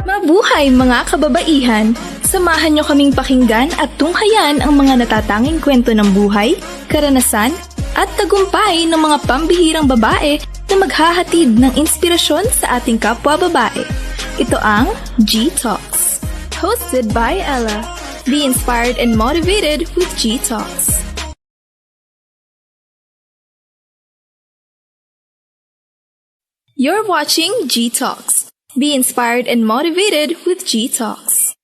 Mabuhay mga kababaihan! Samahan niyo kaming pakinggan at tunghayan ang mga natatanging kwento ng buhay, karanasan, at tagumpay ng mga pambihirang babae na maghahatid ng inspirasyon sa ating kapwa babae. Ito ang G-Talks. Hosted by Ella. Be inspired and motivated with G-Talks. You're watching G-Talks. Be inspired and motivated with G-Talks.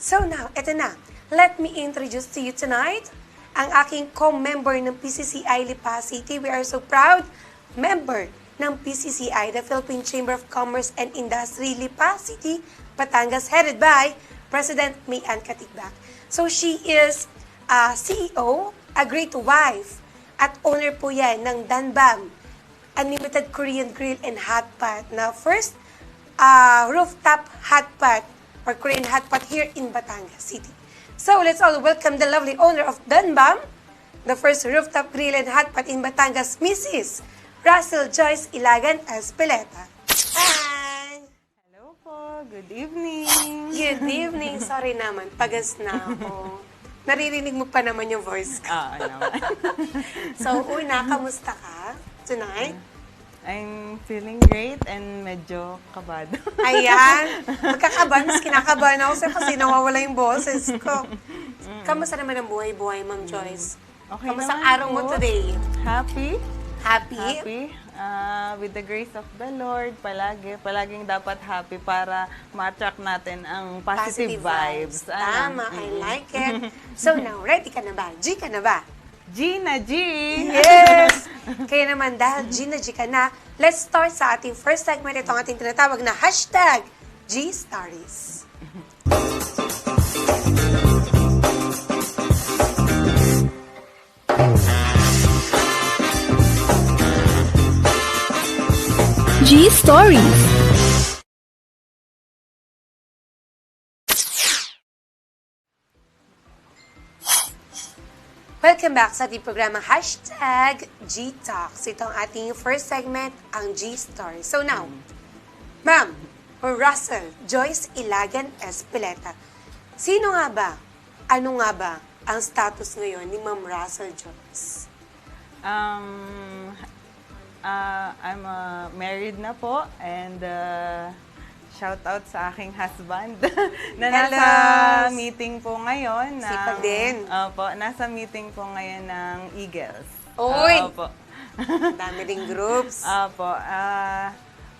So now, eto na. Let me introduce to you tonight ang aking co-member ng PCCI Lipa City. We are so proud member ng PCCI, the Philippine Chamber of Commerce and Industry Lipa City, Batangas, headed by President May Ann Katigbak. So she is a CEO, a great wife, at owner po yan ng Danbam Unlimited Korean Grill and Hot Pot na first rooftop hot pot or Korean hot pot here in Batangas City. So let's all welcome the lovely owner of Danbam, the first rooftop grill and hot pot in Batangas, Mrs. Russell Joyce Ilagan Espeleta. Hi! Hello po, good evening. Good evening. Sorry naman, pagas na ako. Naririnig mo pa naman yung voice ko. Naman. So una, kamusta ka tonight? I'm feeling great and medyo kabado. Ayan. Magkakabahan, mas kinakabahan ako kasi nawawala yung boses ko. Kamusta naman ang buhay-buhay, Ma'am Joyce? Okay Kamusta ang naman araw mo po. today? Happy. Happy? With the grace of the Lord, palaging dapat happy para ma-attract natin ang positive vibes. Tama, I like it. So now, ready ka na ba? G ka na ba? G na G! Yes! Kaya naman, dahil G na G ka na, let's start sa ating first segment. Ito ang ating tinatawag na hashtag G-Stories. G-Stories. Welcome back sa ating programa hashtag G-Talks. Ito ang ating first segment, ang G-Story. So now, Ma'am Russell Joyce Ilagan Espeleta. Sino nga ba? Ano nga ba ang status ngayon ni Ma'am Russell Joyce? I'm married na po and shout out sa aking husband na nasa meeting po ngayon. Sipag din. Opo, nasa meeting po ngayon ng Eagles. Oy! Opo. Dami ring groups. Opo.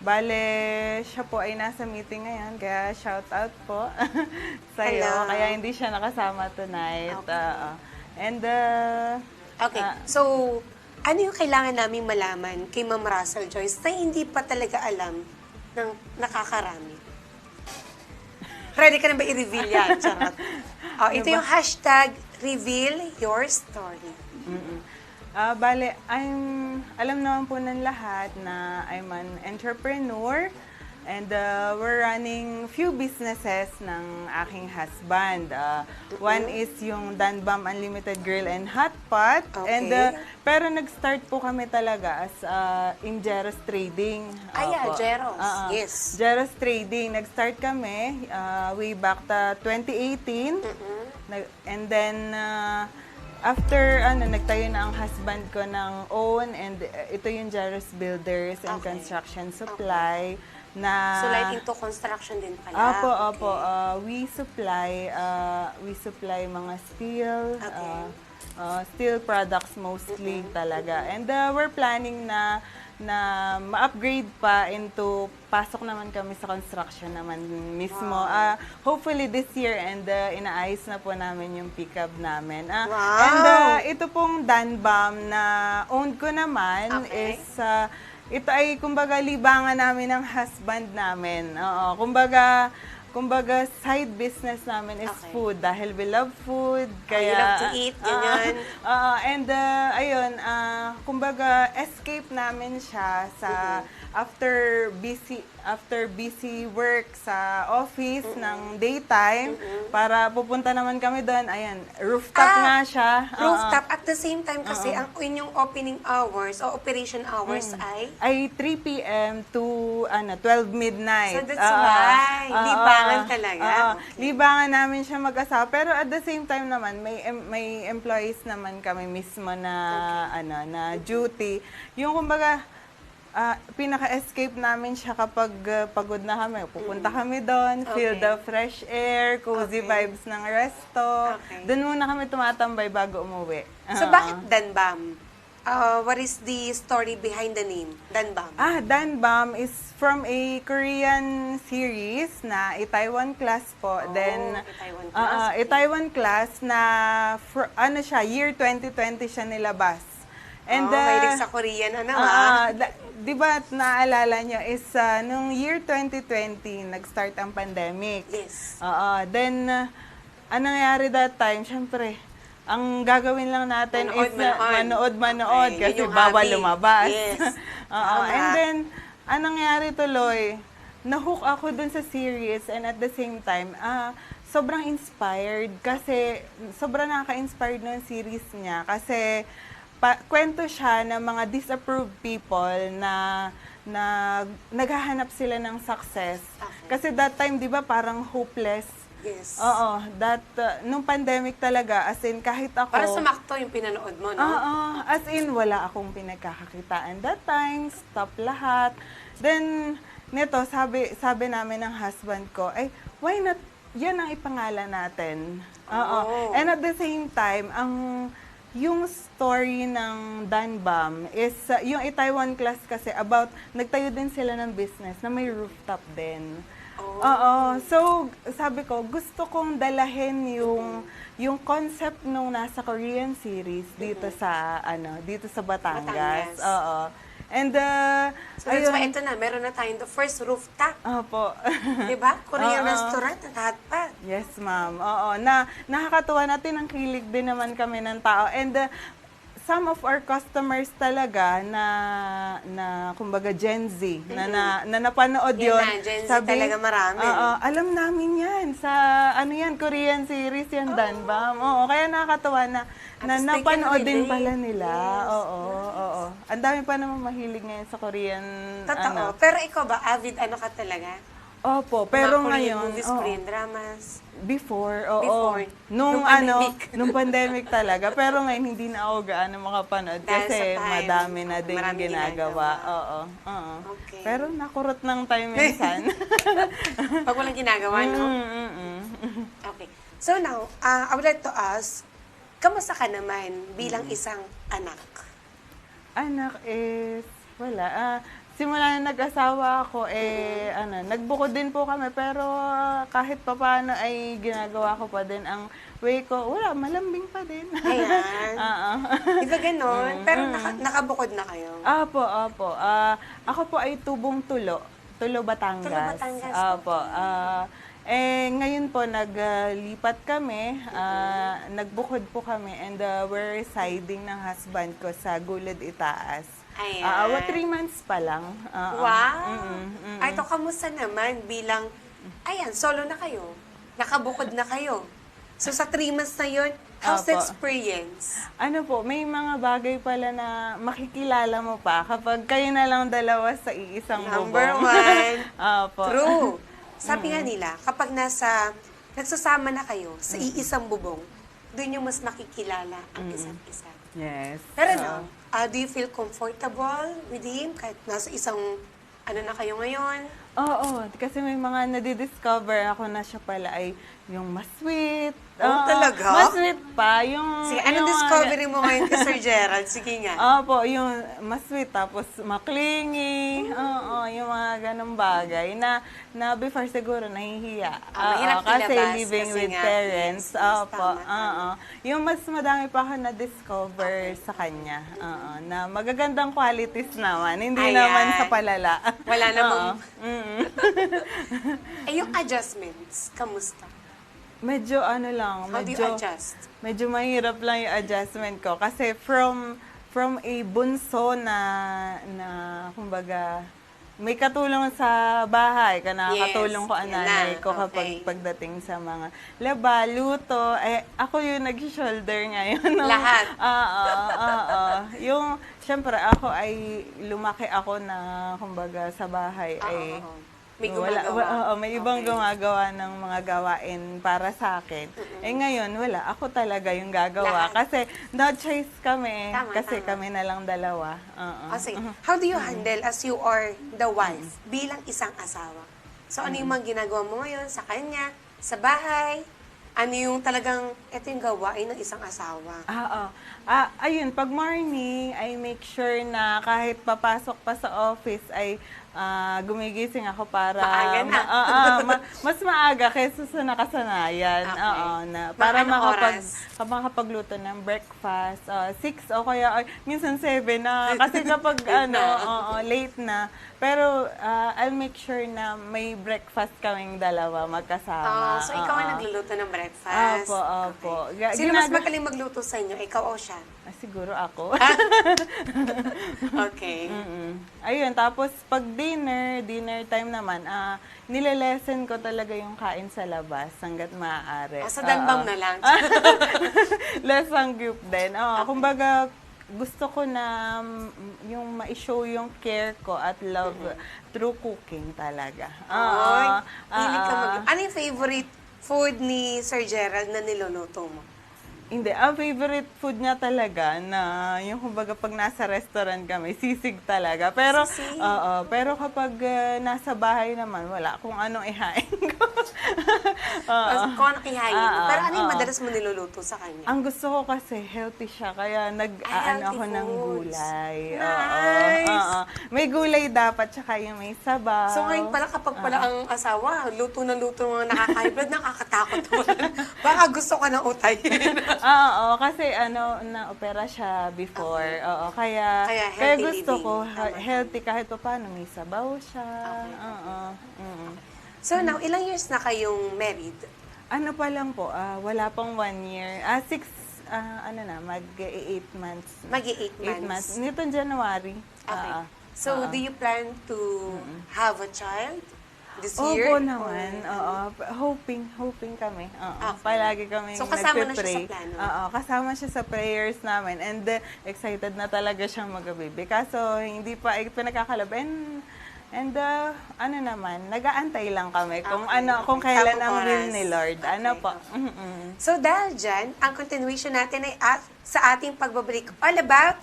Bale, siya po ay nasa meeting ngayon, kaya shout out po sa'yo. Hello. Kaya hindi siya nakasama tonight. Okay. Okay, Ah. so ano yung kailangan naming malaman kay Ma'am Russell Joyce na hindi pa talaga alam ng nakakarami? Ready ka na ba i-reveal yan? Charot. Ito yung hashtag reveal your story. Bale, alam naman po ng lahat na I'm an entrepreneur and we're running few businesses ng aking husband. One is yung Danbam Unlimited Grill and Hot Pot. Okay. And, pero nag-start po kami talaga as in Jeros Trading. Opo. Jeros. Yes. Jeros Trading. Nag-start kami way back 2018. And then, after nagtayo na ang husband ko ng own and ito yung Jeros Builders and Okay. Construction Supply na So like into construction din pala. Opo. We supply mga steel, Okay. Steel products mostly talaga. And we're planning na ma-upgrade pa into pasok naman kami sa construction naman mismo. Hopefully this year and inaayos na po namin yung pickup namin. And ito pong Danbam na owned ko naman Okay. is ito ay kumbaga libangan namin ng husband namin. Oo, kumbaga kumbaga, side business namin is Okay. food dahil we love food. you love to eat, ganyan. And ayun, kumbaga, escape namin siya sa after busy work sa office ng daytime para pupunta naman kami doon. Ayan, rooftop nga siya. Rooftop. At the same time kasi, ang inyong opening hours o operation hours Ay 3 p.m. to 12 midnight. So that's why. Libangan talaga. Okay. Libangan namin siya mag-asawa. Pero at the same time naman, may employees naman kami mismo na na duty. Yung kumbaga, pinaka-escape namin siya kapag pagod na kami. Pupunta kami doon, feel the fresh air, cozy vibes ng resto. Okay. Doon muna kami tumatambay bago umuwi. So, bakit Danbam? What is the story behind the name, Danbam? Danbam is from a Korean series na Itaewon Class po. Then, Itaewon Class. Itaewon Class na, year 2020 siya nilabas. And, mahilig sa Korean, di ba naalala nyo is nung year 2020, nag-start ang pandemic. Yes. Then, anong nangyari that time? Siyempre, ang gagawin lang natin is manood Okay, kasi yun yung bawal hobby. lumabas. Yes. Tama. And then, anong nangyari tuloy? Na-hook ako dun sa series and at the same time, sobrang inspired kasi sobrang nakaka-inspired ng series niya kasi kwento siya ng mga disapproved people na naghahanap sila ng success. Okay. Kasi that time, di ba, parang hopeless. Yes. Nung pandemic talaga, as in, kahit ako... Para sumakto yung pinanood mo, no? As in, wala akong pinagkakakitaan that time, stop lahat. Then, neto, sabi namin ng husband ko, why not, yan ang ipangalan natin. And at the same time, yung story ng Danbam is, yung Itaewon Class kasi about, nagtayo din sila ng business na may rooftop din. So, sabi ko, gusto kong dalahin yung concept nung nasa Korean series dito sa, dito sa Batangas. And, So that's why ito na, meron na tayong the first rooftop. Opo. Diba? Korean restaurant, lahat pa. Yes, ma'am. Nakakatuwa natin ang kilig din naman kami ng tao. And some of our customers talaga na kumbaga Gen Z, na napanood Yan yun. na, Gen Z talaga marami. Alam namin yan. Sa, Korean series yan, Danbam. Kaya nakakatuwa na napanood din pala nila. Yes. Ang dami pa naman mahilig ngayon sa Korean. Totoo. Pero ikaw ba, avid ka talaga? Opo, pero Mga Korean ngayon, movies, Korean dramas. Before. Before. Nung pandemic. nung pandemic talaga. Pero ngayon, hindi na ako gaano makapanood Dahil kasi sa time. madami na din Maraming ginagawa. Okay. Pero nakurot ng time minsan. Pag walang ginagawa, no? Okay. So now, I would like to ask, kamusta ka naman bilang isang anak? Anak is, wala. Simula na nag-asawa ako, nagbukod din po kami, pero kahit papaano ay ginagawa ko pa din ang way ko. Wala, malambing pa din. Ayan. Di ba ganon? Pero nakabukod na kayo? Opo. Ako po ay tubong Tulo. Tulo, Batangas. Tulo, Batangas. Opo. Ngayon po, naglipat kami, nagbukod po kami, and we're residing ng husband ko sa Gulod, Itaas. Ayan. 3 months pa lang. Wow! Ay, to, kamusta naman bilang, solo na kayo. Nakabukod na kayo. So, sa 3 months na yun, how's the Apo. experience? May mga bagay pala na makikilala mo pa kapag kayo na lang dalawa sa iisang bubong. Number one. Opo. True. Sabi nga nila, kapag nagsasama na kayo sa iisang bubong, doon yung mas makikilala ang isa't isa. Yes. Pero do you feel comfortable with him kahit nasa isang, na kayo ngayon? Oo, kasi may mga nadidiscover ako na siya pala ay Yung mas sweet. Oh, talaga? Mas sweet pa. Yung, Sige, anong yung, discovery mo ngayon kay Sir Gerald? Sige nga. Opo, yung mas sweet, tapos maklingi. Oo, yung mga ganong bagay na before siguro nahihiya. Mahirap Kasi ilabas living kasi with nga, parents. yes, yes, Opo, tama. Yung mas madami pa ako na-discover sa kanya. Na magagandang qualities naman, hindi Ayan. naman sa palala. Wala namang... Mm. Yung adjustments, kamusta? Medyo ano lang, How do you medyo adjust? medyo mahirap lang yung adjustment ko kasi from a bunso na kumbaga may katulong sa bahay, nakakatulong ko ang yun nanay lang. ko kapag Okay. pagdating sa mga laba, luto, ako yung nag-shoulder ngayon. Lahat. Oo. Yung, syempre, ako ay, lumaki ako na, kumbaga, sa bahay ay, Oo. May gumagawa. may ibang Okay. gumagawa ng mga gawain para sa akin. Ngayon, wala. Ako talaga yung gagawa. Lahat. Kasi, no choice kami. Tama, kasi tama. kami na lang dalawa. Sige. How do you handle as you are the wife bilang isang asawa? So, ano yung mga ginagawa mo ngayon sa kanya, sa bahay? Ano yung talagang, ito yung gawain ng isang asawa? Ayun, pag morning, I make sure na kahit papasok pa sa office ay gumigising ako para Maaga na. mas maaga kaysa sa nakasanayan. Okay. Na Mga para anong oras? makapagluto ng breakfast, 6 o kaya minsan 7 na kasi kapag late na. Pero I'll make sure na may breakfast kaming dalawa magkasama. So, ikaw ang nagluluto ng breakfast? Opo. Okay. Sino mas magaling magluto sa inyo? Ikaw o siya? Siguro ako. Okay. Ayun, tapos pag dinner time naman, nilelesen ko talaga yung kain sa labas hanggat maaari. Sa danbang na lang. Less ang group din. Kumbaga, gusto ko na yung ma-show yung care ko at love through cooking talaga. Oy, hilig ka ano yung favorite food ni Sir Gerald na niluluto mo? Hindi, ang favorite food niya talaga na yung kumbaga pag nasa restaurant kami, sisig talaga. Pero Sisig? pero kapag nasa bahay naman, wala kung anong ihain ko. Kung ano ihayin mo. Pero ano yung madalas mo niluluto sa kanya? Ang gusto ko kasi healthy siya, kaya Healthy ako ng foods. gulay. Nice! May gulay dapat, tsaka yung may sabaw. So ngayon pala kapag pala ang asawa, luto na luto mga nakaka-high blood, nakakatakot naman. Baka gusto ka ng utay. Kasi na-opera siya before. Kaya healthy gusto living. ko Tama. healthy kahit pa paano may sabaw siya. So now, ilang years na kayong married? Ano pa lang po, wala pang 1 year. 6, mag-8 months. Magi 8 8 months. months. Nitong January. Okay. So, do you plan to have a child this Opo year? naman. Hoping kami. Okay. Palagi kami So, kasama na siya nagpe-pray. sa plano? Kasama siya sa prayers namin. And excited na talaga siyang mag-baby. Kaso, hindi pa pinagkakalab. And nag-aantay lang kami kung kailan Tamang ang will oras. ni Lord. Okay. So, dahil dyan, ang continuation natin ay sa ating pagbabalik all about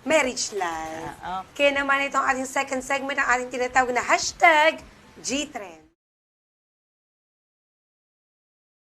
marriage life. Okay. Kaya naman itong ating second segment, ang ating tinatawag na #G3.